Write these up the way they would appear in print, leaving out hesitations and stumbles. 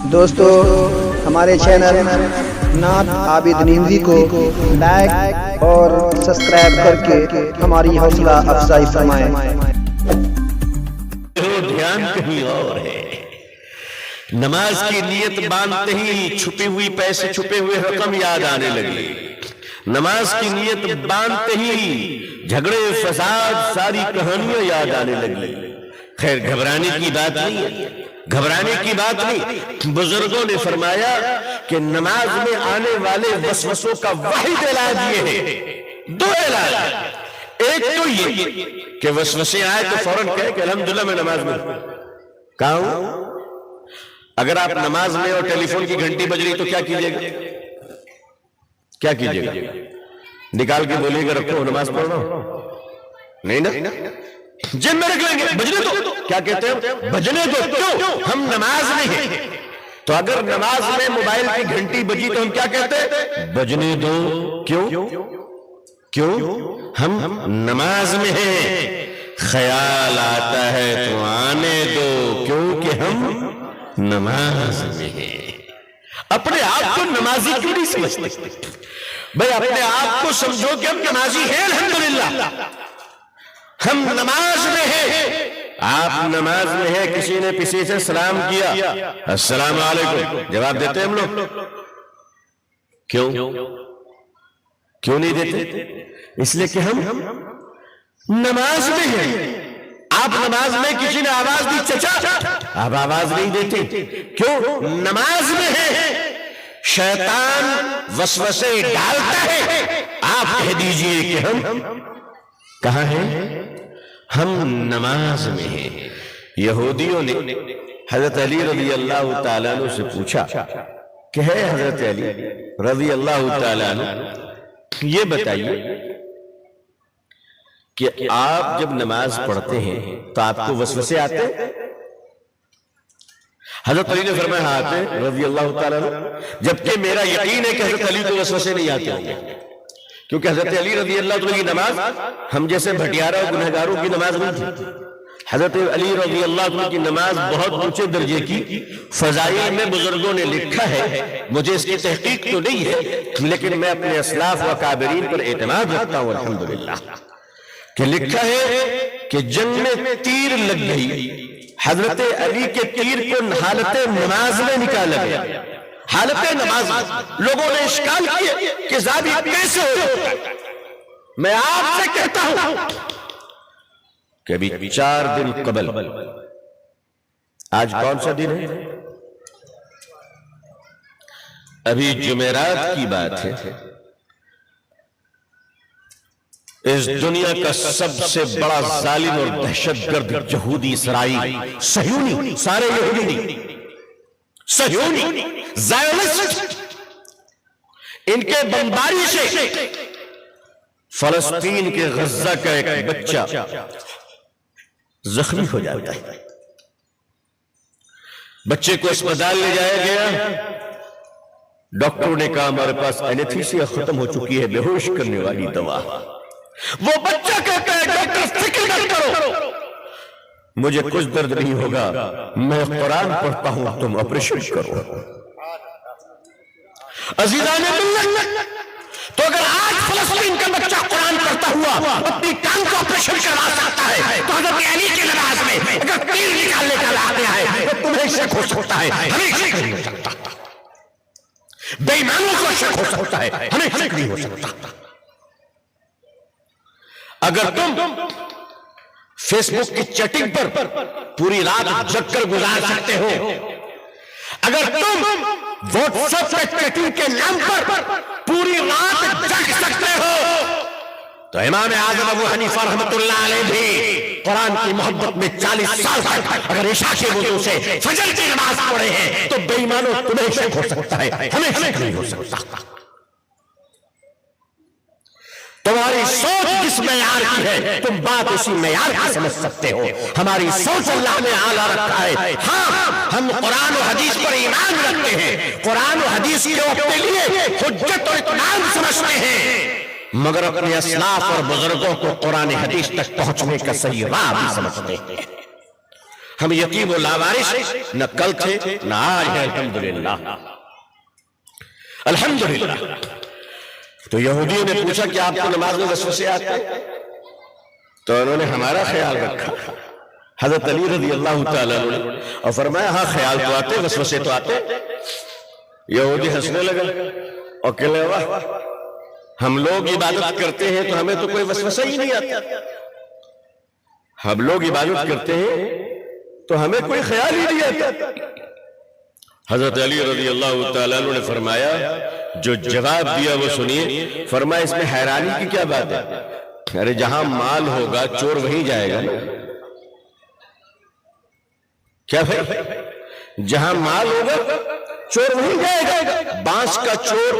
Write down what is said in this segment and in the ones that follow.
دوستو ہمارے چینل نعت عابد نیندی کو لائک اور سبسکرائب کر کے ہماری حوصلہ افزائی فرمائیں۔ دھیان کہیں اور ہے، نماز کی نیت باندھتے ہی چھپی ہوئی پیسے چھپے ہوئے رقم یاد آنے لگی، نماز کی نیت باندھتے ہی جھگڑے فساد ساری کہانیاں یاد آنے لگی۔ خیر گھبرانے کی بات نہیں ہے، گھبرانے کی بات نہیں۔ بزرگوں نے فرمایا کہ نماز میں آنے والے وسوسوں کا واحد علاج یہ ہے، دو علاج، ایک تو یہ کہ وسوسے آئے تو فوراً کہے کہ الحمدللہ میں نماز میں کہاں ہوں۔ اگر آپ نماز میں اور ٹیلی فون کی گھنٹی بج رہی تو کیا کیجئے گا؟ کیا کیجئے گا؟ نکال کے بولیے گا رکھو نماز پڑھ رہا ہوں؟ نہیں نا، جن میں رکھ لیں گے بجنے دو، کیا کہتے ہیں بجنے دو، کیوں؟ ہم نماز میں ہیں۔ تو اگر نماز میں موبائل کی گھنٹی بجی تو ہم کیا کہتے ہیں بجنے دو، کیوں؟ ہم نماز میں ہیں۔ خیال آتا ہے تو آنے دو، کیونکہ ہم نماز میں ہیں۔ اپنے آپ کو نمازی کیوں نہیں سمجھتے بھئی؟ اپنے آپ کو سمجھو کہ ہم نمازی ہیں، الحمدللہ ہم نماز میں ہیں۔ آپ نماز میں ہیں، کسی نے کسی سے سلام کیا، السلام علیکم، جواب دیتے ہم لوگ؟ کیوں نہیں دیتے؟ اس لیے کہ ہم نماز میں ہیں۔ آپ نماز میں کسی نے آواز دی چچا، آپ آواز نہیں دیتے، کیوں؟ نماز میں ہیں۔ شیطان وسوسے ڈالتا ہے، آپ کہہ دیجئے کہ ہم کہاں ہیں؟ ہم نماز میں ہیں۔ یہودیوں نے حضرت علی رضی اللہ تعالیٰ عنہ سے پوچھا کہ ہے حضرت علی رضی اللہ تعالیٰ عنہ، یہ بتائیے کہ آپ جب نماز پڑھتے ہیں تو آپ کو وسوسے آتے ہیں؟ حضرت علی نے فرمایا آتے ہیں رضی اللہ تعالیٰ عنہ، جبکہ میرا یقین ہے کہ حضرت علی کو وسوسے نہیں آتے ہوں گے، کیونکہ حضرت علی رضی اللہ عنہ کی نماز ہم جیسے بھٹیارہ اور گنہگاروں کی نماز نہیں تھی۔ حضرت علی رضی اللہ عنہ کی نماز بہت اونچے درجے کی، فضائل میں بزرگوں نے لکھا ہے، مجھے اس کی تحقیق تو نہیں ہے لیکن میں اپنے اسلاف و اکابرین پر اعتماد رکھتا ہوں الحمدللہ، کہ لکھا ہے کہ جنگ میں تیر لگ گئی، حضرت علی کے تیر کو حالت نماز میں نکالا گیا، حالت نماز میں۔ لوگوں نے اشکال کیا کہ ذابی کیسے ہو جاتا ہے؟ میں آپ سے کہتا ہوں کہ ابھی 4 دن قبل، آج کون سا دن ہے؟ ابھی جمعرات کی بات ہے، اس دنیا کا سب سے بڑا ظالم اور دہشت گرد یہودی اسرائیل، صہیونی، سارے یہودی نہیں، صہیونی زائونسٹ، ان کے بمباری سے فلسطین کے غزہ کا ایک بچہ زخمی ہو جاتا ہے۔ بچے کو اسپتال لے جایا گیا، ڈاکٹروں نے کہا ہمارے پاس اینستھیسیا ختم ہو چکی ہے، بے ہوش کرنے والی دوا۔ وہ بچہ کہتا ہے ڈاکٹر فکر نہ کرو، مجھے کچھ درد نہیں ہوگا، میں قرآن پڑھتا ہوں، تم آپریشن کرو۔ عزیزان ملت، تو اگر آج فلسطین کا بچہ قرآن پڑھتا ہوا اپنی ٹانگ کو آپریشن کروا سکتا ہے تو حضرت علی کی نماز میں اگر تیر نکالنے کا لاتے ہے تو تمہیں شک ہو سکتا ہے، ہمیں شک نہیں ہو سکتا۔ بے ایمانوں کو شک ہو سکتا ہے، ہمیں شک نہیں ہو سکتا۔ اگر تم فیس بک کی چیٹنگ پر پوری رات جگ کر گزار سکتے ہو، اگر تم واٹس ایپ پہ چیٹنگ کے نام پر پوری رات جگ سکتے ہو، تو امام اعظم ابو حنیفہ رحمۃ اللہ علیہ بھی قرآن کی محبت میں 40 سال تک اگر عشاء کے وضو سے فجر کی نماز پڑھے ہیں تو بے ایمانوں تمہیں شک ہو سکتا ہے، ہمیں شک نہیں ہو سکتا۔ تمہاری سوچ جس معیار کی ہے تم بات اسی معیار کی سمجھ سکتے ہو۔ ہماری سوچ اللہ نے اعلیٰ رکھا ہے۔ ہاں ہم قرآن و حدیث پر ایمان رکھتے ہیں، قرآن و حدیث کو اپنے لیے حجت اور اطمینان سمجھتے ہیں، مگر اپنے اسلاف اور بزرگوں کو قرآن حدیث تک پہنچنے کا صحیح راہ بھی سمجھتے ہیں۔ ہم یتیم و لاوارث نہ کل تھے نہ آج ہے، الحمدللہ الحمدللہ۔ تو یہودیوں نے پوچھا کہ آپ کو نماز میں وسوسے آتے ہیں؟ تو انہوں نے ہمارا خیال رکھا حضرت علی رضی اللہ تعالیٰ عنہ نے، اور فرمایا ہاں خیال تو آتے، وسوسے تو آتے۔ یہودی ہنسنے لگے اور کہنے لگا واہ، ہم لوگ عبادت کرتے ہیں تو ہمیں تو کوئی وسوسہ ہی نہیں آتا، ہم لوگ عبادت کرتے ہیں تو ہمیں کوئی خیال ہی نہیں آتا۔ حضرت علی رضی اللہ تعالیٰ عنہ نے فرمایا جو جواب دیا وہ سنیے، فرمایا اس میں حیرانی کی کیا بات ہے؟ ارے جہاں مال ہوگا چور وہیں جائے گا نا، کیا بھائی؟ جہاں مال ہوگا چور وہیں جائے گا۔ بانس کا چور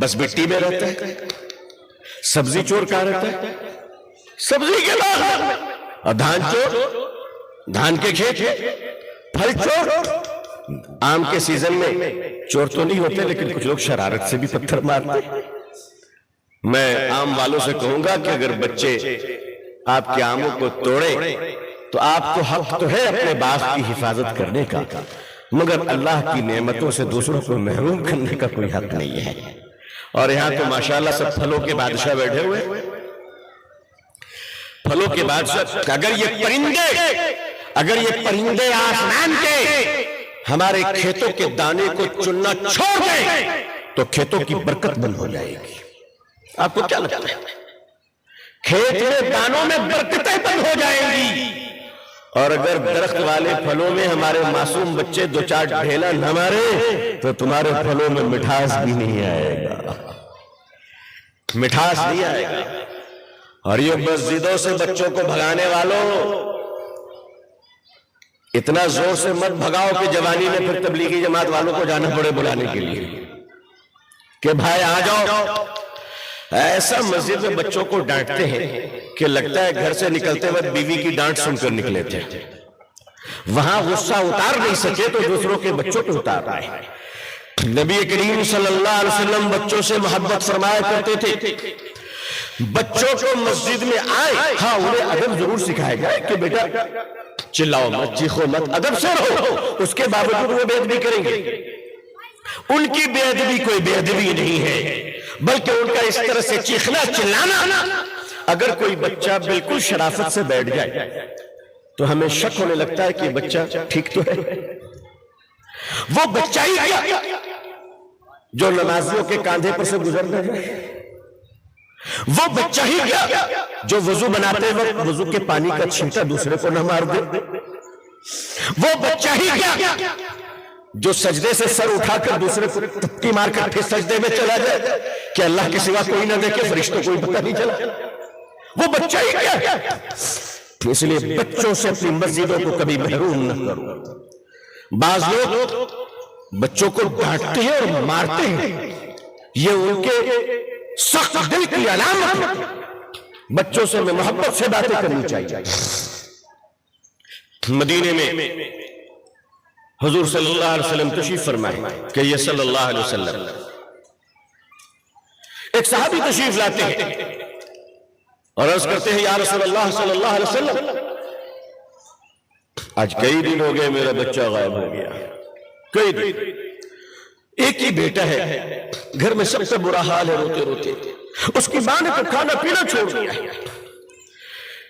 بس مٹی میں رہتا ہے، سبزی چور کہاں رہتا ہے؟ سبزی کے باغ میں۔ اور دھان چور دھان کے کھیت، پھل چور آم کے سیزن میں چور تو نہیں ہوتے لیکن کچھ لوگ شرارت سے بھی پتھر مارتے ہیں۔ میں آم والوں سے کہوں گا کہ اگر بچے آپ کے آموں کو توڑے تو آپ کو حق تو ہے اپنے باغ کی حفاظت کرنے کا، مگر اللہ کی نعمتوں سے دوسروں کو محروم کرنے کا کوئی حق نہیں ہے۔ اور یہاں تو ماشاءاللہ سب پھلوں کے بادشاہ بیٹھے ہوئے، پھلوں کے بادشاہ۔ اگر یہ پرندے آسمان کے ہمارے کھیتوں کے دانے کو چننا چھوڑ دیں تو کھیتوں کی برکت بند ہو جائے گی۔ آپ کو کیا لگتا ہے؟ کھیت میں دانوں میں برکتیں بند ہو جائیں گی، اور اگر درخت والے پھلوں میں ہمارے معصوم بچے دو چار ڈھیلا نہ مارے تو تمہارے پھلوں میں مٹھاس بھی نہیں آئے گا، مٹھاس نہیں آئے گا۔ اور یہ مسجدوں سے بچوں کو بھگانے والوں، اتنا زور سے مت بھگاؤ کہ جوانی میں پھر تبلیغی جماعت والوں کو جانا پڑے بلانے کے لیے کہ بھائی آ جاؤ۔ ایسا مسجد میں بچوں کو ڈانٹتے ہیں کہ لگتا ہے گھر سے نکلتے وقت بیوی کی ڈانٹ سن کر نکلے تھے، وہاں غصہ اتار نہیں سکے تو دوسروں کے بچوں کو اتار رہا ہے۔ نبی کریم صلی اللہ علیہ وسلم بچوں سے محبت فرمایا کرتے تھے، بچوں کو مسجد میں آئے ہاں انہیں ادب ضرور سکھائے گا کہ بیٹا چلاؤ مت، چیخو مت، ادب سے رہو، اس کے باوجود وہ بے ادبی کریں گے۔ ان کی بے ادبی کوئی بے ادبی نہیں ہے، بلکہ ان کا اس طرح سے چیخنا چلانا، اگر کوئی بچہ بالکل شرافت سے بیٹھ جائے تو ہمیں شک ہونے لگتا ہے کہ بچہ ٹھیک تو ہے۔ وہ بچہ ہی کیا جو نمازیوں کے کاندھے پر سے گزر نہ جائے، وہ بچہ ہی کیا جو وضو بناتے وقت وضو کے پانی کا چھینٹا دوسرے کو نہ مار دے، وہ بچہ ہی کیا جو سجدے سے سر اٹھا کر دوسرے کو تپکی مار کر پھر سجدے میں چلا جائے کہ اللہ کے سوا کوئی نہ دیکھے، فرشتوں کوئی پتہ نہیں چلا، وہ بچہ ہی کیا۔ اس لیے بچوں سے اپنی مسجدوں کو کبھی محروم نہ کرو۔ بعض لوگ بچوں کو ڈانٹتے ہیں اور مارتے ہیں، یہ ان کے سخت دل کی علامت ہے۔ بچوں سے محبت سے باتیں کرنی چاہیے۔ مدینے میں حضور صلی اللہ علیہ وسلم تشریف فرمائے کہ یہ صلی اللہ علیہ وسلم ایک صحابی تشریف لاتے ہیں اور عرض کرتے ہیں یا رسول اللہ صلی اللہ علیہ وسلم آج کئی دن ہو گئے میرا بچہ غائب ہو گیا، کئی دن، ایک ہی بیٹا ہے، گھر میں سب سے برا حال ہے، روتے روتے اس کی ماں نے تو کھانا پینا چھوڑ دیا ہے۔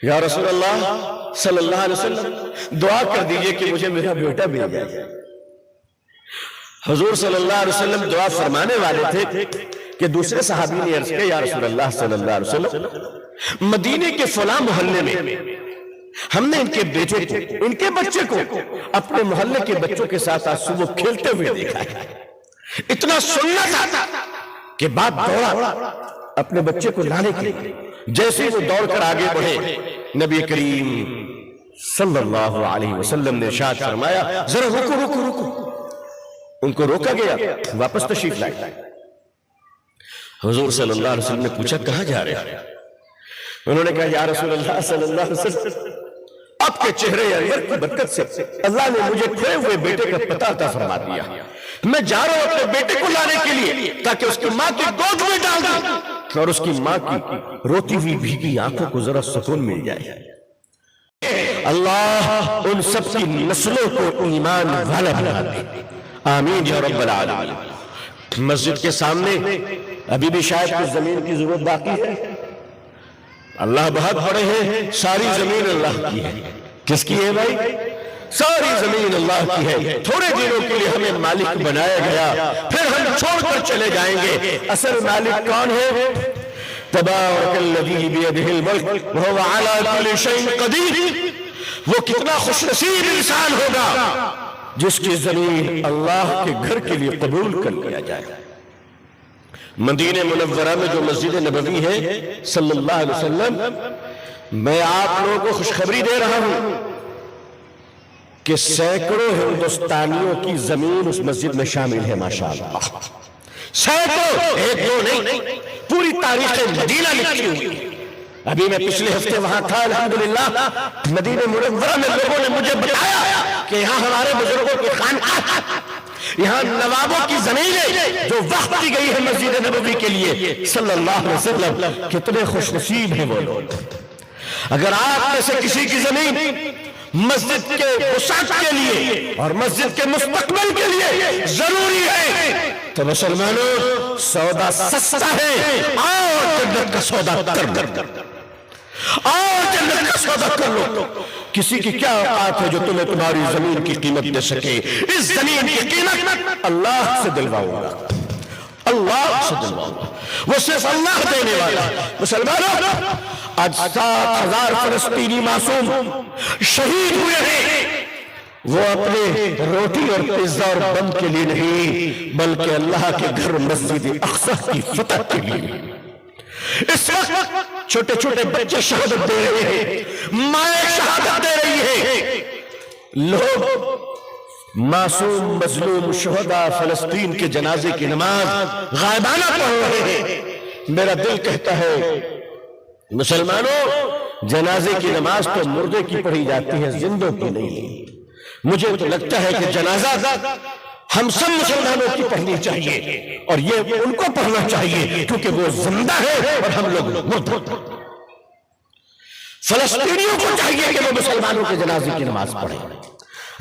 یا رسول اللہ صلی اللہ علیہ وسلم دعا کر دیجئے کہ مجھے میرا بیٹا مل جائے۔ حضور صلی اللہ علیہ وسلم دعا فرمانے والے تھے کہ دوسرے صحابی نے عرض کیا یا رسول اللہ صلی اللہ علیہ وسلم مدینے کے فلاں محلے میں ہم نے ان کے بیٹے کو، ان کے بچے کو اپنے محلے کے بچوں کے ساتھ آج صبح کھیلتے ہوئے دیکھا ہے، اتنا سننا تھا کہ باپ دوڑا اپنے بچے کو لانے کے لیے، جیسے وہ دوڑ کر آگے بڑھے نبی کریم صلی اللہ علیہ وسلم نے ارشاد فرمایا ذرا رکو رکو رکو، ان کو روکا گیا، واپس تشریف لائے۔ حضور صلی اللہ علیہ وسلم نے پوچھا کہاں جا رہے ہیں؟ انہوں نے کہا یا رسول اللہ صلی اللہ علیہ وسلم آپ کے چہرے انور کی برکت سے اللہ نے مجھے کھوئے ہوئے بیٹے کا پتہ عطا فرما دیا، میں جا رہا ہوں اپنے بیٹے کو لانے کے لیے تاکہ اس کی ماں کی گود میں ڈال دوں اور اس کی ماں کی روتی ہوئی بھیگی آنکھوں کو ذرا سکون مل جائے۔ اللہ ان سب کی نسلوں کو ایمان والا بنا دے، آمین یا رب العالمین۔ مسجد کے سامنے ابھی بھی شاید کچھ زمین کی ضرورت باقی ہے، اللہ بہت بڑے ہیں، ساری زمین اللہ کی ہے۔ کس کی ہے بھائی؟ ساری زمین اللہ کی ہے۔ تھوڑے دنوں کے لیے ہمیں مالک بنایا گیا، پھر ہم چھوڑ کر چلے جائیں گے۔ اصل مالک کون ہے؟ تبارک الذی بیدہ الملک وہو علی کل شیء قدیر۔ وہ کتنا خوش نصیب انسان ہوگا جس کی زمین اللہ کے گھر کے لیے قبول کر لیا جائے۔ مدینہ منورہ میں جو مسجد نبوی ہے صلی اللہ علیہ وسلم، میں آپ لوگوں کو خوشخبری دے رہا ہوں کہ سینکڑوں ہندوستانیوں کی زمین اس مسجد میں شامل ہے، ماشاءاللہ سینکڑوں، ایک دو نہیں، پوری تاریخ مدینہ لکھی ہوئی ہے۔ ابھی میں پچھلے ہفتے وہاں تھا، الحمدللہ مدینہ منورہ میں لوگوں نے مجھے بتایا کہ یہاں ہمارے بزرگوں کی خانقاہ، یہاں نوابوں کی زمینیں جو وقف کی گئی ہے مسجد نبوی کے لیے صلی اللہ علیہ وسلم، کتنے خوش نصیب ہیں وہ لوگ۔ اگر آپ میں سے کسی کی زمین مسجد کے وسعت کے لیے اور مسجد کے مستقبل کے لیے ضروری ہے تو مسلمانوں سودا سستا ہے، اور جنت کا سودا کر لو، اور جنت کا سودا کر لو۔ کسی کی کیا اوقات ہے جو تمہیں تمہاری زمین کی قیمت دے سکے؟ اس زمین کی قیمت اللہ سے دلواؤں گا، اللہ سے دلواؤں گا، وہ صرف اللہ دینے والا۔ مسلمانوں، آج 7,000 فلسطینی معصوم شہید ہوئے ہیں، وہ اپنے روٹی اور پیزا اور بم کے لیے نہیں، بلکہ اللہ کے گھر مسجد اقصی کی فتح کے لیے۔ اس وقت چھوٹے چھوٹے بچے شہادت دے رہے ہیں، مائیں شہادت دے رہی ہیں، لوگ معصوم مظلوم شہداء فلسطین کے جنازے کی نماز غائبانہ پڑھ رہے ہیں۔ میرا دل کہتا ہے مسلمانوں، جنازے کی نماز تو مردے کی پڑھی جاتی ہے، زندوں کی نہیں۔ مجھے تو لگتا ہے کہ جنازہ ہم سب مسلمانوں کی پڑھنی چاہیے، اور یہ ان کو پڑھنا چاہیے کیونکہ وہ زندہ ہے اور ہم لوگ مردہ۔ فلسطینیوں کو چاہیے کہ وہ مسلمانوں کے جنازے کی نماز پڑھیں۔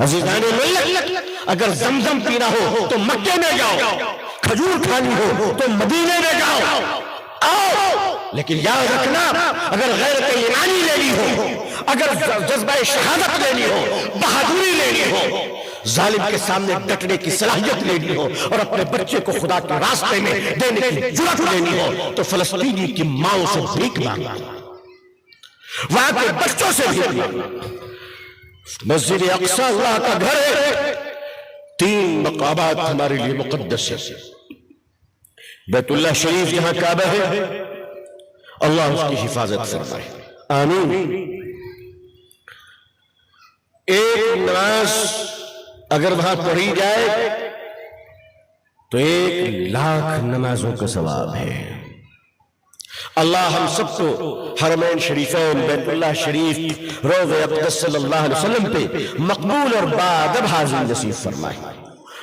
عزیزان ملت، اگر زمزم پینا ہو تو مکے میں جاؤ، کھجور کھانی ہو تو مدینے میں جاؤ، آؤ، لیکن یاد رکھنا اگر غیرت ایمانی لینی ہو، اگر جذبہ شہادت لینی ہو، بہادری لینی ہو، ظالم کے سامنے ڈٹنے کی صلاحیت لینی ہو، اور اپنے بچے کو خدا کے راستے میں دینے کی جرأت لینی ہو، تو فلسطینی کی ماؤں سے بھیک مانگنا، وہاں کے بچوں سے بھیک مانگنا۔ مسجد اقصی اللہ کا گھر ہے، 3 مقامات ہمارے لیے مقدس ہے۔ بیت اللہ شریف جہاں کعبہ ہے، اللہ اس کی حفاظت فرمائے، آمین۔ ایک نماز اگر وہاں پڑھی جائے تو 1,00,000 نمازوں کا ثواب ہے۔ اللہ ہم سب کو حرمین شریفین، بیت اللہ شریف، روض اقدس صلی اللہ علیہ وسلم پہ مقبول اور بادب حاضر نصیب فرمائے۔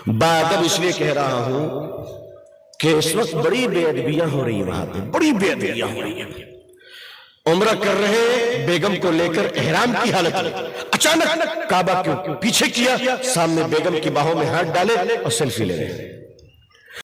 بادب اس لیے کہہ رہا ہوں کہ اس وقت بڑی بے ادبیاں ہو رہی ہیں، وہاں پہ بڑی بے ادبیاں ہو رہی ہیں۔ عمرہ کر رہے ہیں، بیگم کو لے کر احرام کی حالت میں اچانک کعبہ کو پیچھے کیا، سامنے بیگم کی باہوں میں ہاتھ ڈالے اور سیلفی لے رہے ہیں۔